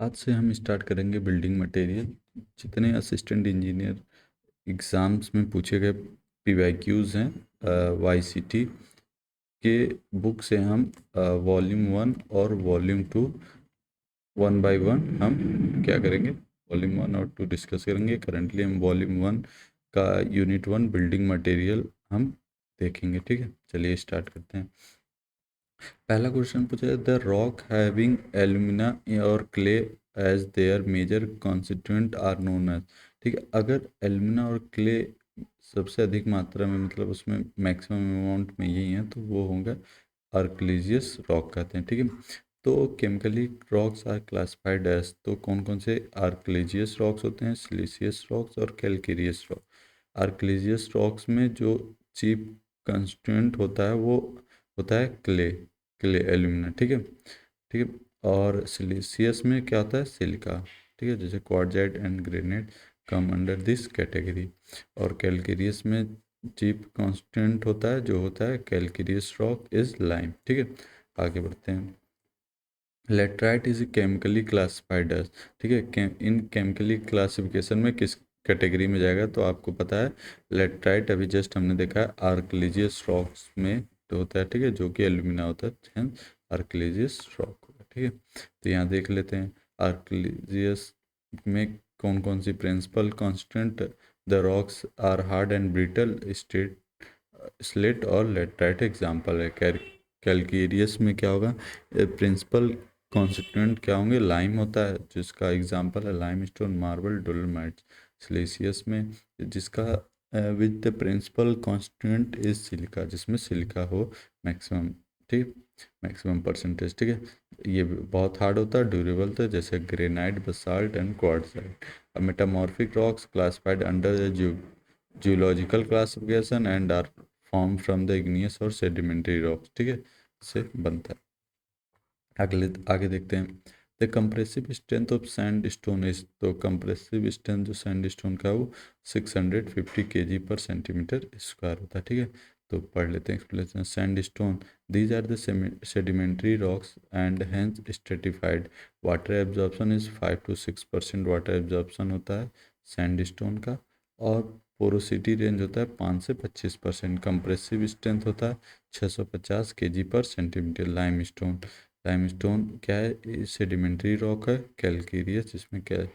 आज से हम स्टार्ट करेंगे बिल्डिंग मटेरियल। जितने असिस्टेंट इंजीनियर एग्ज़ाम्स में पूछे गए पीवाईक्यूज़ हैं वाईसीटी के बुक से हम वॉल्यूम 1 और वॉल्यूम 2 वन बाय वन हम क्या करेंगे, वॉल्यूम 1 और 2 डिस्कस करेंगे। करंटली हम वॉल्यूम 1 का यूनिट 1 बिल्डिंग मटेरियल हम देखेंगे। ठीक है, चलिए स्टार्ट करते हैं। पहला क्वेश्चन पूछा है, द रॉक हैविंग एल्यूमिना और clay as their major constituent are known as. ठीक है, अगर एल्यूमिना और क्ले सबसे अधिक मात्रा में, मतलब उसमें मैक्सिमम अमाउंट में यही है, तो वो होगा आर्किलिजियस रॉक कहते हैं। ठीक है, तो chemically rocks are classified as, तो कौन कौन से आर्किलिजियस रॉक्स होते हैं? सिलिशियस रॉक्स और कैलकेरियस रॉक। आर्किलिजियस रॉक्स में जो चीफ कंस्टिट्यूएंट होता है वो होता है क्ले एल्यूमिना। ठीक है, ठीक है। और सिलिशियस में क्या होता है? सिलिका। ठीक है, जैसे quartzite and granite come under this category. और कैलकेरियस में चीप कांस्टेंट होता है, जो होता है कैलकेरियस रॉक इज लाइम। ठीक है, आगे बढ़ते हैं। Laterite is chemically classified as. ठीक है, इन केमिकली क्लासिफिकेशन में किस कैटेगरी में जाएगा? तो आपको पता है लेटराइट अभी जस्ट हमने देखा है आर्किलिजियस रॉक्स में तो होता है। ठीक है, जो कि एल्यूमिना होता है, आर्किलिजियस रॉक होगा। ठीक है, तो यहाँ देख लेते हैं आर्किलिजियस में कौन कौन सी principal constant. The rocks are hard and brittle state slate और लेटराइट एग्जाम्पल है। कैलकेरियस में क्या होगा? प्रिंसिपल कॉन्स्टिट्यूएंट क्या होंगे? लाइम होता है, जिसका एग्जांपल है limestone, marble, dolomite. Siliceous में जिसका with the principal constituent is silica, जिसमें सिलिका हो मैक्सिमम। ठीक, मैक्सिमम परसेंटेज। ठीक है, ये भी बहुत हार्ड होता है, ड्यूरेबल था, जैसे granite, basalt and quartzite. Metamorphic rocks classified under geological classification and are form from the igneous और सेडिमेंट्री रॉक्स। ठीक है, से बनता है। आगे देखते हैं। The compressive strength of sandstone is, तो कंप्रेसिव स्ट्रेंथ जो सैंड स्टोन का है वो 650 kg पर सेंटीमीटर स्क्वायर होता है। ठीक है, तो पढ़ लेते हैं explanation. Sandstone, these are the sedimentary rocks and hence stratified. Water absorption is 5 to 6% water absorption होता है सैंड स्टोन का। और पोरोसिटी रेंज होता है 5 से 25%। कंप्रेसिव स्ट्रेंथ होता है 650 kg पर सेंटीमीटर। लाइम स्टोन, लाइमस्टोन क्या है? सेडिमेंट्री रॉक है, कैलकेरियस, जिसमें क्या है?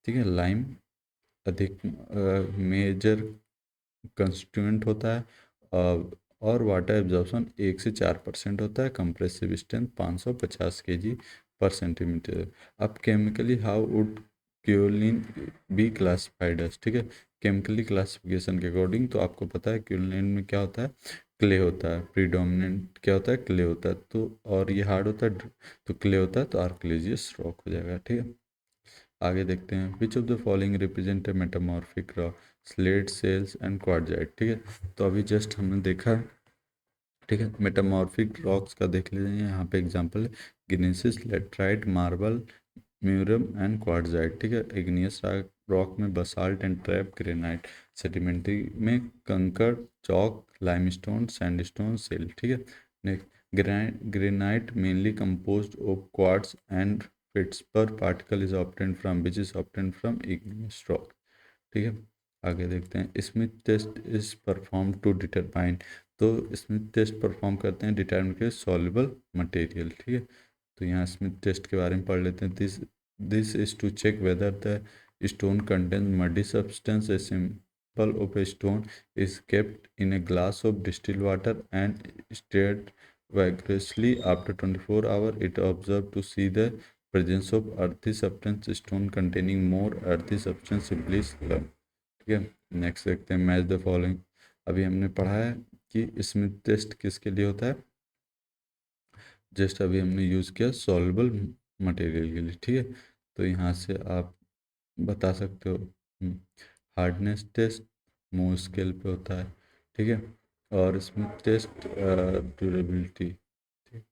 ठीक है, लाइम अधिक मेजर कंस्टिट्यूएंट होता है। और वाटर एब्जॉर्प्शन 1 से 4% होता है। कंप्रेसिव स्ट्रेंथ 550 kg पर सेंटीमीटर। अब chemically how would kaolin be classified as. ठीक है, केमिकली क्लासिफिकेशन के अकॉर्डिंग तो आपको पता है क्योलिन में क्या होता है? क्ले होता है, प्रीडोमिनेंट क्या होता है? क्ले होता है। तो और ये हार्ड होता है, तो क्ले होता है, तो आर्किलिजियस रॉक हो जाएगा। ठीक है, आगे देखते हैं। Which of the following represent a metamorphic rock? Slate, shales and quartzite. ठीक है, तो अभी जस्ट हमने देखा। ठीक है, मेटामॉर्फिक रॉक्स का देख लीजिए, यहाँ पे एग्जांपल है gneiss, laterite, marble, murrum and quartzite. ठीक है, इग्नियस रॉक में basalt and trap granite. Sedimentary में kankar, chalk, limestone, sandstone, shale. ठीक है, next granite mainly composed of quartz and fits पर particle is obtained from which is obtained from igneous rock. ठीक है, आगे देखते हैं। Smith test is perform to determine, तो स्मिथ टेस्ट परफॉर्म करते हैं डिटरमाइन के सॉल्युबल मटेरियल। ठीक है, तो यहाँ स्मिथ टेस्ट के बारे में पढ़ लेते हैं। This is to check whether the stone contain muddy substance. A sample of a stone is kept in a glass of distil water and stirred vigorously after 24 hours it observed to see the presence of earthy substance. Stone containing more earthy substance simply slump। ठीक है, next देखते हैं। Match the following. अभी हमने पढ़ा है कि Smith test किसके लिए होता है, जस्ट अभी हमने यूज़ किया सॉल्युबल मटेरियल के लिए। ठीक है, तो यहाँ से आप बता सकते हो। हार्डनेस टेस्ट मूव स्केल पे होता है। ठीक है, और स्मिथ टेस्ट ड्यूरेबिलिटी। ठीक,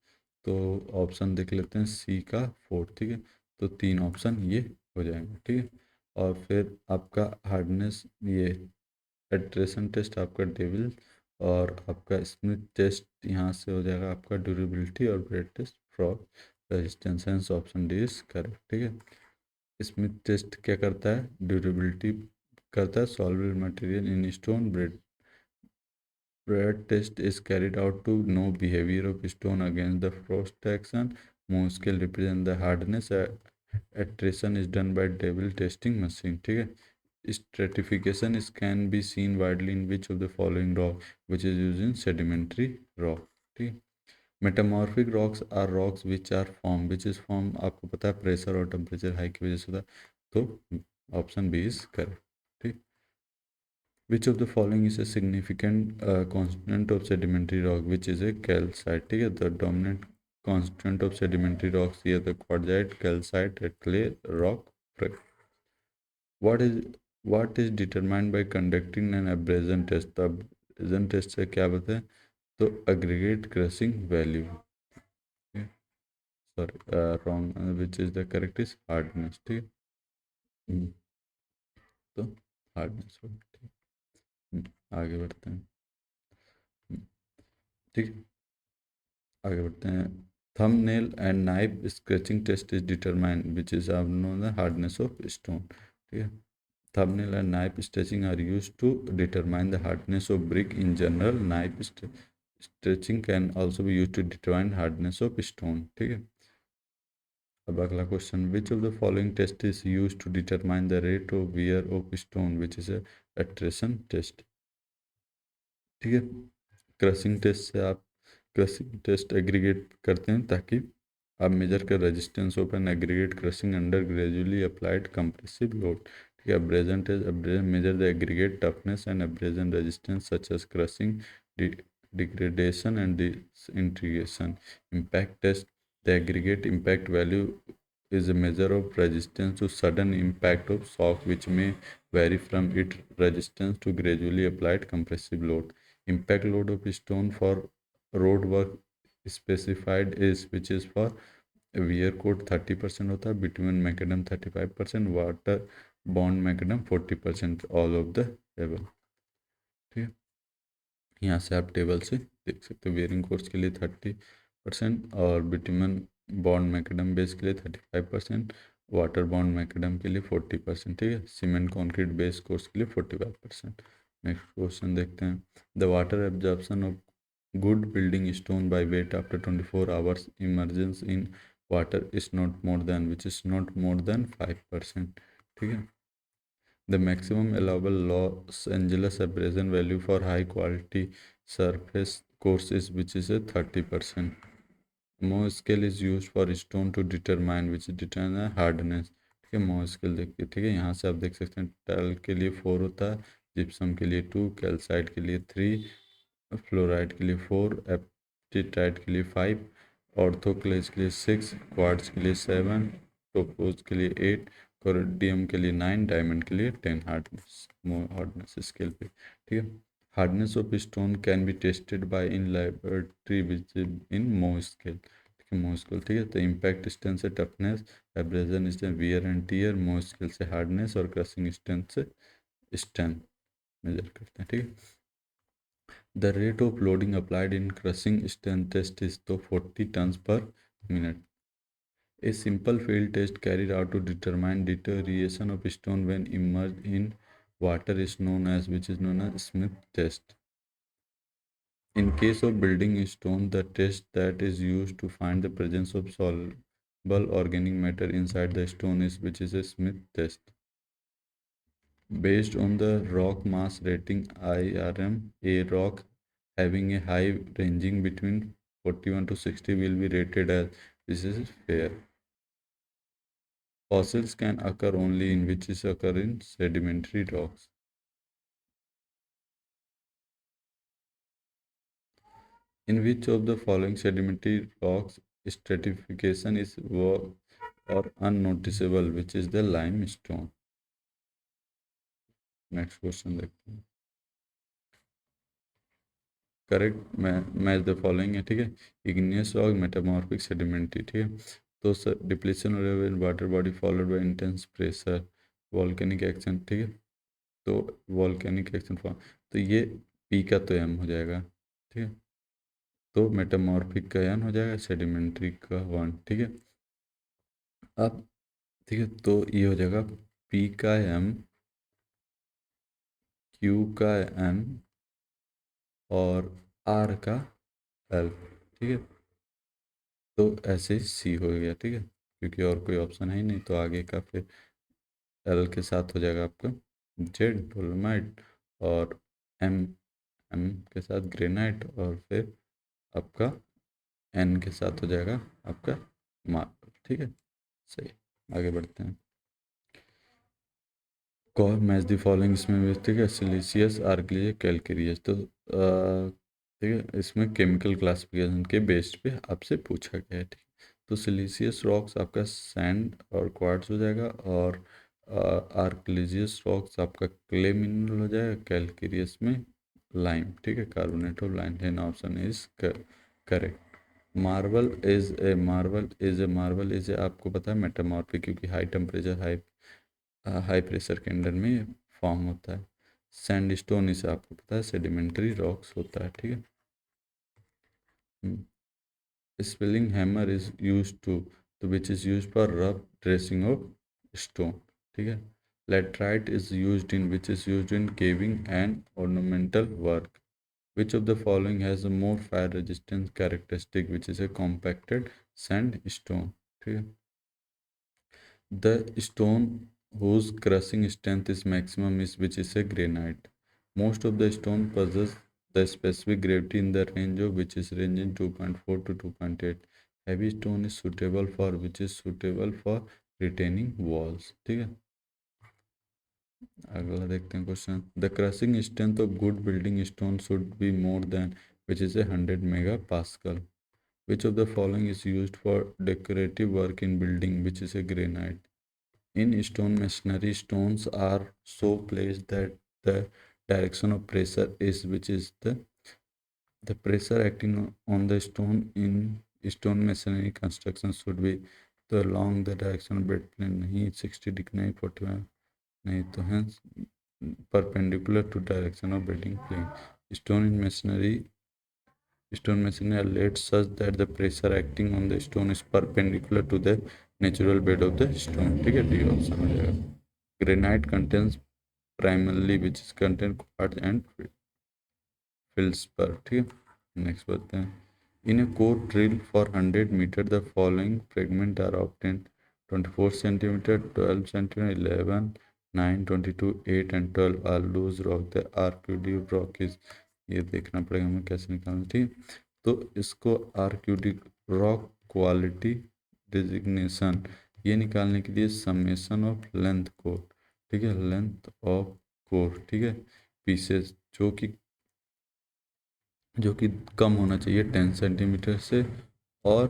तो ऑप्शन देख लेते हैं सी का 4। ठीक है, तो 3 ऑप्शन ये हो जाएंगे। ठीक है, और फिर आपका हार्डनेस ये एट्रेशन टेस्ट आपका डेविल, और आपका स्मिथ टेस्ट यहाँ से हो जाएगा आपका ड्यूरेबिलिटी, और Brad test frost resistance, hence option D is correct. ठीक है। स्मिथ टेस्ट क्या करता है? ड्यूरेबिलिटी करता है, soluble material in stone. Brad test is carried out to know behavior of stone against the frost action. Mohs scale represent the hardness. Attrition is done by Devil testing machine. ठीक है। Stratification is can be seen widely in which of the following rock which is used in sedimentary rock. ठीक है। Metamorphic rocks are rocks which are formed, which is formed आपको पता है pressure और temperature high की वजह से होता है, तो ऑप्शन बी इज करेक्ट। ठीक। Which of the following is a significant constant of sedimentary rock, which is a calcite? ठीक है। The dominant constant of sedimentary rocks here the quartzite, calcite, clay, rock, brick. What is determined by conducting an abrasion test? The abrasion test से क्या बताए? तो aggregate crushing value. Sorry, wrong. Which is the correct is hardness. ठीक है। तो hardness होगा। ठीक आगे बढ़ते हैं। ठीक है, आगे बढ़ते हैं। Thumbnail and knife scratching test is determine which is known the hardness of stone. ठीक है। Thumbnail and knife scratching are use to determine the hardness of brick in general. Knife scratching can also be use to determine hardness of stone. ठीक है। अब अगला question, which of the following test is use to determine the rate of wear of stone which is attrition test. ठीक है। Crushing test से आप crushing test aggregate करते हैं ताकि आप मेजर कर resistance of an aggregate crushing under gradually applied compressive load. ठीक है। Abrasion test abrasion measure the aggregate toughness and abrasion resistance such as crushing degradation and disintegration. Impact test, the aggregate impact value is a measure of resistance to sudden impact of shock which may vary from its resistance to gradually applied compressive load. Impact load of stone for road work specified is which is for wear coat 30% होता है, bitumen macadam 35%, water bond macadam 40%, all of the above। ठीक है। यहाँ से आप table से देख सकते हो, वेयरिंग कोर्स के लिए 30% और बिटुमन बॉन्ड मैकेडम बेस के लिए 35%, वाटर बॉन्ड मैकेडम के लिए 40%। ठीक है। सीमेंट कॉन्क्रीट बेस कोर्स के लिए 45%। नेक्स्ट क्वेश्चन देखते हैं। The water absorption of good building stone by weight after 24 hours immersion in water is not more than which is not more than 5%। ठीक है। The maximum allowable Los Angeles abrasion value for high quality surface courses which is a 30%. Mohs scale is used for stone to determine which determine hardness। ठीक है। Mohs scale देखिए। ठीक है। यहाँ से आप देख सकते हैं टाइल के लिए 4 होता है, जिप्सम के लिए 2, कैल्साइट के लिए 3, फ्लोराइड के लिए 4, एप्टीटाइट के लिए 5, ऑर्थोक्लेज के लिए 6, क्वार्ट्ज के लिए 7, टोपोज के लिए 8, कोरिडियम के लिए 9, डायमंड के लिए 10 हार्डनेस हार्डनेस स्केल पे। ठीक है। Hardness of stone can be tested by in laboratory which in Mohs scale. ठीक है। Mohs scale. ठीक है। तो इम्पैक्ट स्ट्रेंथ से toughness, abrasion strength wear and tear, Mohs scale से हार्डनेस और क्रशिंग स्ट्रेंथ से स्ट्रेंथ मेजर करते हैं। ठीक है। The rate of loading applied in crushing strength test is to 40 tons per minute. A simple field test carried out to determine deterioration of stone when immersed in water is known as which is known as Smith test. In case of building stone, the test that is used to find the presence of soluble organic matter inside the stone is which is a Smith test. Based on the rock mass rating IRM, a rock having a high ranging between 41 to 60 will be rated as this is fair. Fossils can occur only in which is occur in sedimentary rocks. In which of the following sedimentary rocks stratification is or unnoticeable, which is the limestone. Next question देखते हैं। Correct match the following है। ठीक है। Igneous rock, metamorphic, sedimentary. ठीक है। तो sir depletion water body followed by intense pressure, volcanic action. ठीक है। तो वॉल्केनिक एक्शन फॉर्म, तो ये पी का तो एम हो जाएगा। ठीक है। तो मेटामॉर्फिक का n हो जाएगा, सेडिमेंट्री का 1, ठीक है। अब ठीक है, तो ये हो जाएगा P का m, Q का n और R का l, ठीक है। तो ऐसे C हो गया, ठीक है, क्योंकि और कोई ऑप्शन है ही नहीं, तो आगे का फिर L के साथ हो जाएगा आपका जेड डोलोमाइट, और M, M के साथ ग्रेनाइट, और फिर आपका N के साथ हो जाएगा आपका मार्बल, ठीक है। सही, आगे बढ़ते हैं। कॉल मैच द फॉलोइंग, इसमें भी ठीक है, सिलिशियस आर्गिलियस कैलकेरियस, तो ठीक है, इसमें केमिकल क्लासिफिकेशन के बेस्ड पे आपसे पूछा गया है, ठीक। तो सिलिशियस रॉक्स आपका सैंड और क्वार्ट्ज हो जाएगा, और आर्किलिजियस रॉक्स आपका क्ले मिनरल हो जाएगा, कैलकेरियस में लाइम, ठीक है, carbonate of lime, then option is correct. Marble is a आपको पता है मेटामॉर्फिक, क्योंकि हाई टेम्परेचर हाई प्रेशर के अंदर में फॉर्म होता है। सैंडस्टोन इसे आपको पता है सेडिमेंट्री रॉक्स होता है, ठीक है। Spalling hammer is use to, तो which is use for rough dressing of stone, ठीक है। Laterite is use in, which is use in carving and ornamental work. Which of the following has a more fire resistance characteristic, which is a compacted sand stone, ठीक है। The stone whose crushing strength is maximum is which is a granite. Most of the stone possess the specific gravity in the range of which is ranging 2.4 to 2.8. Heavy stone is suitable for which is suitable for retaining walls, ठीक है। अगला देखते हैं question. The crushing strength of good building stone should be more than which is a 100 mega pascal. Which of the following is used for decorative work in building which is a granite. In stone masonry, stones are so placed that the direction of pressure is which is the pressure acting on the stone in stone masonry construction should be तो along the direction of bed plane नहीं, 60 degree नहीं, 41 नहीं, तो hence perpendicular to direction of bedding plane. Stone in masonry Stone masonry are laid such that the pressure acting on the stone is perpendicular to the natural bed of the stone, ठीक है, D option हो जाएगा। Granite contains primarily which is contain quartz and feldspar, ठीक है। Next बढ़ते हैं। In a core drill for 100 metre the following fragment are obtained. 24 centimetre, 12 centimetre, 11, 9, 22, 8 and 12 are loose rock. The RQD rock is, ये देखना पड़ेगा हमें कैसे निकालना, ठीक। तो इसको आरक्यूडी रॉक क्वालिटी डिजिग्नेशन, ये निकालने के लिए समेशन ऑफ लेंथ कोर, ठीक है, लेंथ ऑफ कोर, ठीक है, पीसेस जो कि कम होना चाहिए 10 सेंटीमीटर से, और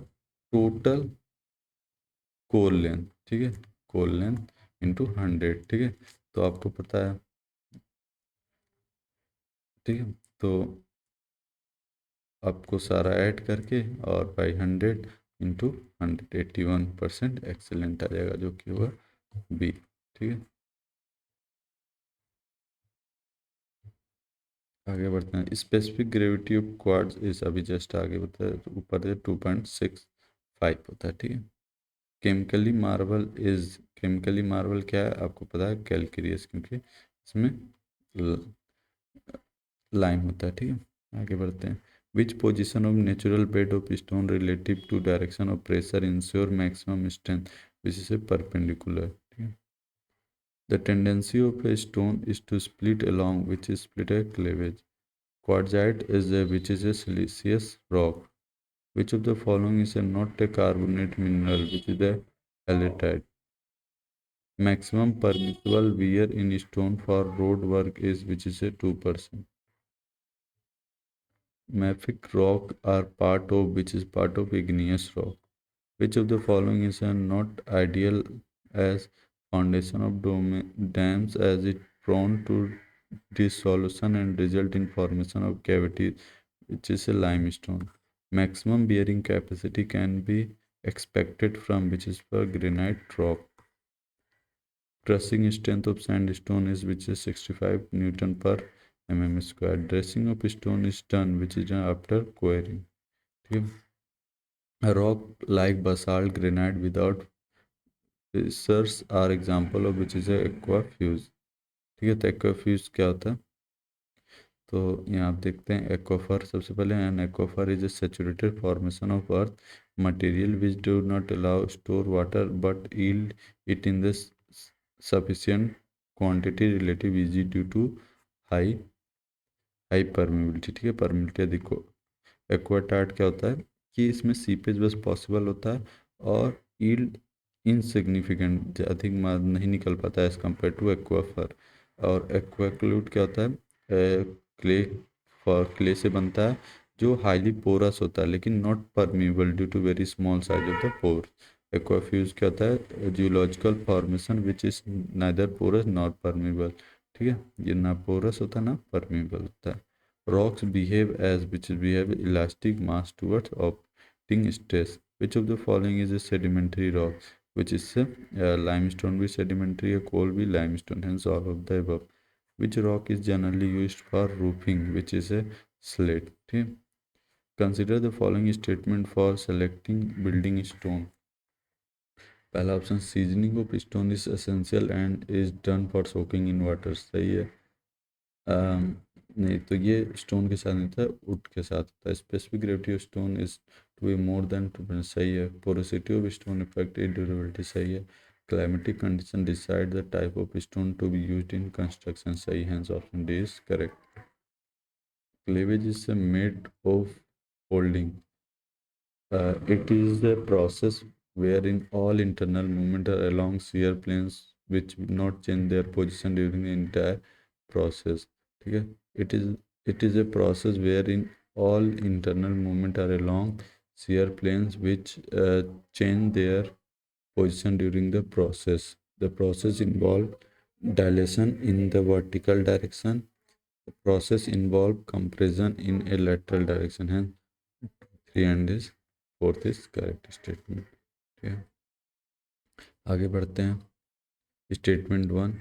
टोटल कोर लेंथ, ठीक है, कोर लेंथ इंटू 100, ठीक है। तो आपको पता है, ठीक है, तो आपको सारा ऐड करके और बाई 100 इंटू 181% एक्सेलेंट आ जाएगा, जो कि हुआ बी, ठीक है। आगे बढ़ते हैं। स्पेसिफिक ग्रेविटी ऑफ क्वार्ट्ज इस अभी जस्ट आगे बताया, तो ऊपर से 2.65 होता है, ठीक है। केमिकली मार्बल क्या है आपको पता है, कैलकेरियस, क्योंकि इसमें लाइम होता है, ठीक है। आगे बढ़ते हैं। Which position of natural bed of stone relative to direction of pressure ensure maximum strength which is a perpendicular, ठीक है। The tendency of a stone is to split along which is split a cleavage. Quartzite is a which is a siliceous rock. Which of the following is a not a carbonate mineral which is a halite? Maximum permissible wear in stone for road work is which is a 2%. Mafic rock are part of which is part of igneous rock. Which of the following is not ideal as foundation of dams as it prone to dissolution and result in formation of cavities which is a limestone. Maximum bearing capacity can be expected from which is for granite rock. Crushing strength of sandstone is which is 65 Newton per mm square. Dressing of stone is done which is done after quarrying. ठीक है। Rock like basalt granite without fissures are example of which is aquifuge. ठीक है, तो एक्वाफ्यूज क्या होता है? तो यहाँ आप देखते हैं एक्वाफर सबसे पहले। An aquifer is a saturated formation of earth material which do not allow store water but yield it in the sufficient quantity relative easy due to high high permeability. ठीक है, परमेबिलिटी अधिक हो। एक्वाटार्ट क्या होता है कि इसमें सीपेज बस पॉसिबल होता है और ईल्ड इनसिग्निफिकेंट, अधिक नहीं निकल पाता है एज कम्पेयर टू एक्वाफर। और एक्वाक्लूड क्या होता है? क्ले, फॉर क्ले से बनता है जो हाईली पोरस होता है लेकिन not permeable due to very small size of the pore. Aquifuge क्या होता है? Geological formation which is neither porous nor permeable. ठीक है, ये ना पोरस होता है ना परमीबल होता है। Rocks behave as which behave elastic mass towards operating stress. Which of the following is a sedimentary rock? Which is a limestone भी sedimentary है, coal भी limestone, hence all of the above. Which rock is generally used for roofing? Which is a slate. ठीक है, consider the following statement for selecting building stone. पहला option, seasoning of stone is essential and is done for soaking in water, सही है। नहीं, तो ये stone के साथ नहीं था, वुड के साथ था। Specific gravity of stone is to be more than 2, सही है। Porosity of stone effect is durability, सही है। Climatic condition decide the type of stone to be used in construction, सही है, option D is correct. Cleavage is made of folding. It is a process wherein all internal movement are along shear planes which will not change their position during the entire process. ठीक है, it is a process wherein all internal movement are along shear planes which change their position during the process. The process involve dilation in the vertical direction. The process involve compression in a lateral direction. Hence, 3 and is fourth is correct statement. ठीक है, आगे बढ़ते हैं। Statement 1,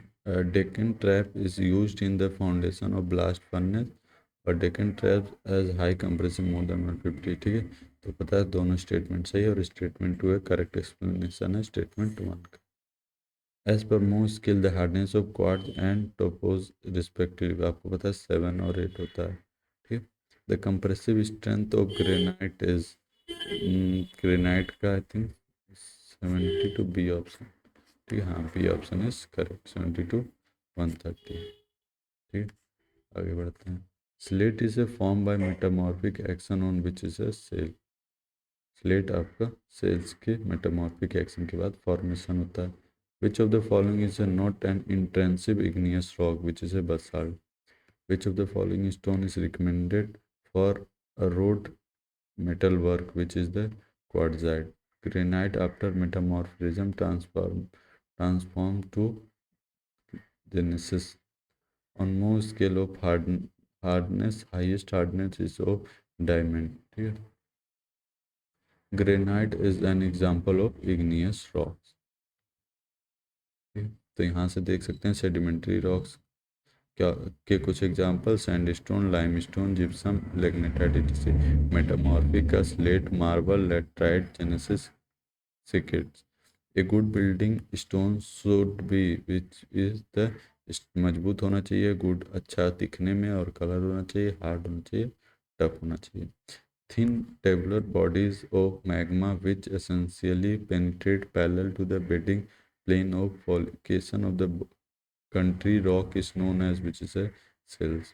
Deccan trap is used in the foundation of blast furnace और Deccan trap has high compression more than 150। ठीक है, तो पता है दोनों स्टेटमेंट सही है और स्टेटमेंट 2 है करेक्ट एक्सप्लेनेशन है स्टेटमेंट 1 का। As per Mohs scale the hardness of quartz and topaz respectively, आपको पता है 7 और 8 होता है। ठीक, the compressive strength of granite is, granite का आई थिंक 72, बी ऑप्शन। ठीक है, हाँ बी ऑप्शन इज करेक्ट, 72 130। ठीक, आगे बढ़ते हैं। Slate is a form by metamorphic action on which is a shale. Slate आपका सेल्स के मेटामॉर्फिक एक्शन के बाद फॉर्मेशन होता है। Which of the following is a not an intrusive igneous rock which is a basalt. Which of the following stone is recommended for a road metal work which is the quartzite. Granite after metamorphism transform to genesis. On more scale of hardness, highest hardness is of diamond. ठीक है, granite is an example of igneous rocks. तो यहाँ से देख सकते हैं sedimentary rocks क्या के कुछ example, sandstone, limestone, gypsum, lignite etc. Metamorphic, slate, marble, laterite, gneiss, सिकेट्स। A good building stone should be which is the, मजबूत होना चाहिए, गुड अच्छा दिखने में और कलर होना चाहिए, हार्ड होना चाहिए, टफ होना चाहिए। Thin tabular bodies of magma which essentially penetrate parallel to the bedding plane of folication of the country rock is known as which is a cells.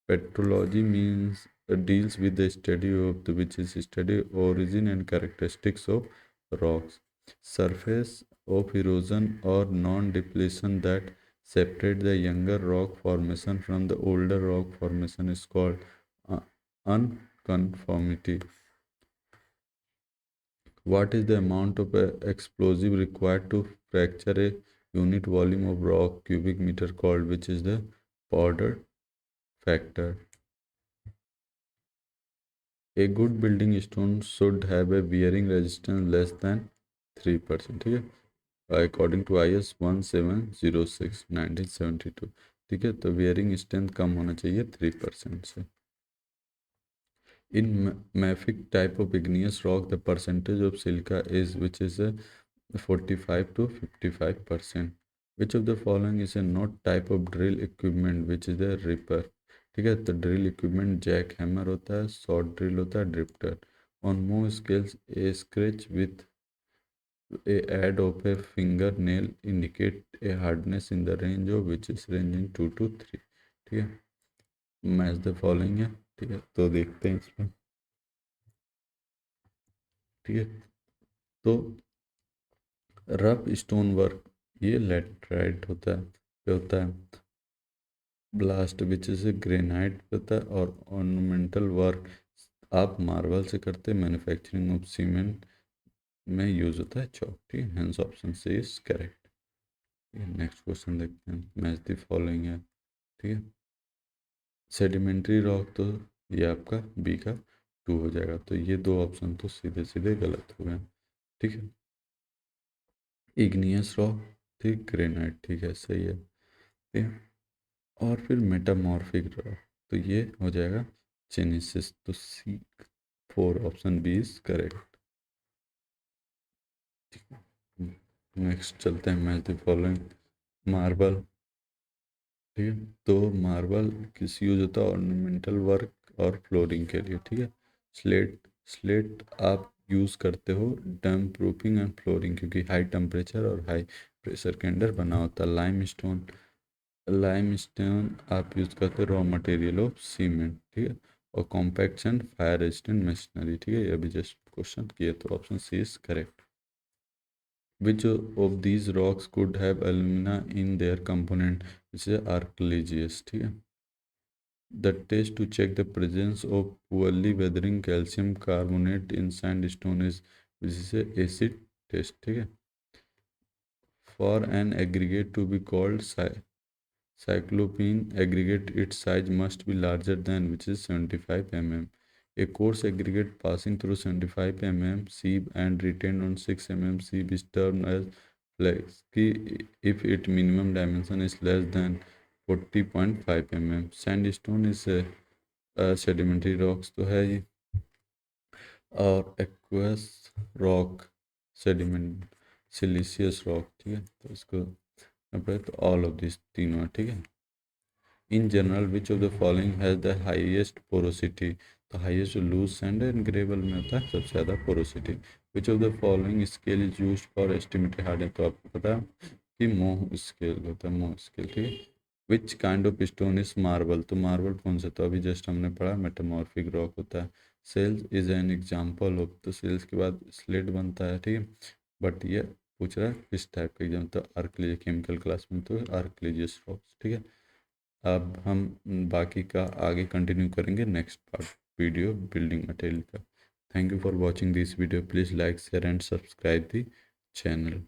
Petrology means deals with the study of the which is study origin and characteristics of rocks. Surface of erosion or non-depletion that separate the younger rock formation from the older rock formation is called unconformity. What is the amount of explosive required to fracture a unit volume of rock cubic meter called which is the powder factor? A good building stone should have a wearing resistance less than 3%. ठीक है, according to IS 1706 1972। ठीक है, तो wearing strength कम होना चाहिए 3% से। In mafic type of igneous rock, the percentage of silica is which is 45 to 55%. Which of the following is a not type of drill equipment which is a ripper? ठीक है, तो drill equipment Jack hammer होता है, short drill होता है, drifter. On more scales A scratch with a add of a fingernail indicate a hardness in the range of which is ranging 2 to 3. ठीक है, match the following है. ठीक है, तो देखते हैं इसमें. ठीक है, तो रफ स्टोन वर्क ये लेटराइट होता है पे होता है. ब्लास्ट विच इज ग्रेनाइट पे होता है. और ऑर्नामेंटल वर्क आप मार्बल से करते हैं. मैन्युफैक्चरिंग ऑफ सीमेंट में यूज होता है चौक. ठीक है, hence option C is correct. Next question देखते हैं. मैच द फॉलोइंग है. ठीक है, सेडिमेंट्री रॉक तो ये आपका बी का 2 हो जाएगा. तो ये दो ऑप्शन तो सीधे सीधे गलत हो गए. ठीक है, इग्नियस रॉक, ठीक, ग्रेनाइट, ठीक है, सही है. ठीक है, और फिर मेटामॉर्फिक रॉक तो ये हो जाएगा जेनेसिस. तो C 4 option B is correct. Next चलते हैं. Match the following. मार्बल. ठीक है, तो मार्बल किस यूज होता है? ऑर्नामेंटल वर्क और फ्लोरिंग के लिए. ठीक है, स्लेट. स्लेट आप यूज़ करते हो डैम प्रूफिंग एंड फ्लोरिंग, क्योंकि हाई टेम्परेचर और हाई प्रेशर के अंडर बना होता है. Lime stone. लाइम स्टोन आप यूज़ करते हो रॉ मटेरियल ऑफ सीमेंट. ठीक है, और कॉम्पैक्शन फायर रेजिस्टेंट मशीनरी. ठीक है, ये अभी जस्ट क्वेश्चन किए. तो option C is correct. Which of these rocks could have alumina in their component? Which is archillaceous. ठीक है, the test to check the presence of poorly weathering calcium carbonate in sandstone is which is a acid test. ठीक है, for an aggregate to be called cyclopene aggregate, its size must be larger than which is 75 mm. A coarse aggregate passing through 75 mm sieve and retained on 6 mm sieve is termed as flaky if its minimum dimension is less than 40.5 mm. Sandstone is a sedimentary rocks तो है ये. और aqueous rock, sediment, siliceous rock. ठीक है, तो इसको तो all of this तीनों है. ठीक है, in general which of the following has the highest porosity? तो highest loose sand and gravel में होता है सबसे ज़्यादा porosity. Which of the following scale is use for estimated hardness? तो आपको पता है कि मोह स्केल होता है, मोह स्केल. ठीक है, which kind of stone is marble? तो मार्बल कौन सा? तो अभी जस्ट हमने पढ़ा मेटामॉर्फिक रॉक होता है. Shales is an example of. तो सेल्स के बाद स्लेट बनता है. ठीक है, बट ये पूछ रहा है किस टाइप का एग्जाम. तो आर्कलेज केमिकल क्लास में तो आर्कलेजियस रॉक्स. ठीक है, अब हम बाकी का आगे कंटिन्यू करेंगे next part video building material का. Thank you for watching this video. Please like share and subscribe the channel.